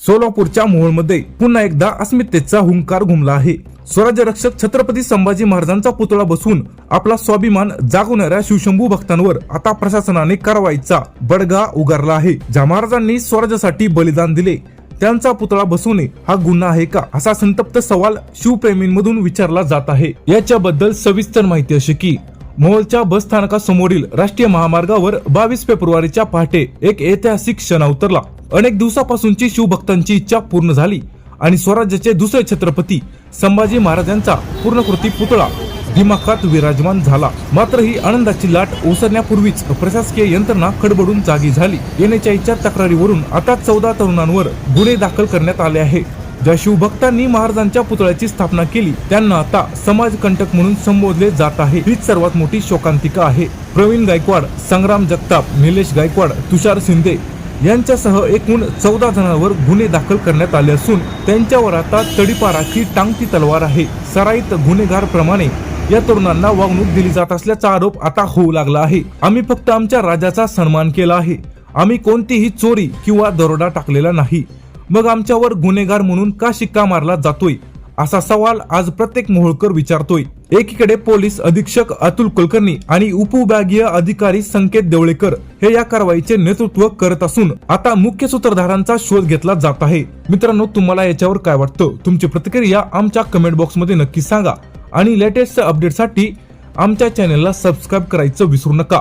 सोलापूरच्या मोहोळमध्ये पुन्हा एकदा अस्मितेचा हुंकार घुमला आहे। स्वराज्य रक्षक छत्रपती संभाजी महाराजांचा पुतळा बसवून आपला स्वाभिमान जागवणाऱ्या शिवशंभू भक्तांवर आता प्रशासनाने कारवाईचा बडगा उगारला आहे। ज्या महाराजांनी स्वराज्यासाठी बलिदान दिले त्यांचा पुतळा बसवणे हा गुन्हा आहे का, असा संतप्त सवाल शिवप्रेमींमधून विचारला जात आहे। याच्याबद्दल सविस्तर माहिती अशी की मोहोळच्या बस स्थानकासमोरील राष्ट्रीय महामार्गावर 22 फेब्रुवारीच्या पहाटे एक ऐतिहासिक क्षण उतरला। अनेक दिवसापासूनची शिवभक्तांची इच्छा पूर्ण झाली आणि स्वराज्याचे दुसरे छत्रपती संभाजी महाराजांचा पूर्णकृती पुतळा दिमाखात विराजमान झाला। मात्र ही आनंदाची लाट ओसरण्यापूर्वीच प्रशासकीय यंत्रणा खडबडून जागी झाली। NHIच्या तक्रारीवरून आता 14 तरुणांवर गुन्हे दाखल करण्यात आले आहे। ज्या शिवभक्तांनी महाराजांच्या पुतळ्याची स्थापना केली त्यांना आता समाजकंटक म्हणून संबोधले जात आहे। हीच सर्वात मोठी शोकांतिका आहे। प्रवीण गायकवाड, संग्राम जगताप, निलेश गायकवाड, तुषार शिंदे यांच्यासह एकूण 14 जणांवर गुन्हे दाखल करण्यात आले असून त्यांच्यावर आता तडीपाराची टांगती तलवार आहे। सराईत गुन्हेगार प्रमाणे या तरुणांना वागणूक दिली जात असल्याचा आरोप आता होऊ लागला आहे। आम्ही फक्त आमच्या राजाचा सन्मान केला आहे, आम्ही कोणतीही चोरी किंवा दरोडा टाकलेला नाही, मग आमच्यावर गुन्हेगार म्हणून का शिक्का मारला जातोय, असा सवाल आज प्रत्येक मोहोळकर विचारतोय। एकीकडे पोलीस अधीक्षक अतुल कुलकर्णी आणि उपविभागीय अधिकारी संकेत देवळेकर हे या कारवाईचे नेतृत्व करत असून आता मुख्य सूत्रधारांचा शोध घेतला जात आहे। मित्रांनो, तुम्हाला याच्यावर काय वाटतं? तुमची प्रतिक्रिया आमच्या कमेंट बॉक्स मध्ये नक्की सांगा आणि लेटेस्ट अपडेटसाठी आमच्या चॅनलला सबस्क्राईब करायचं विसरू नका।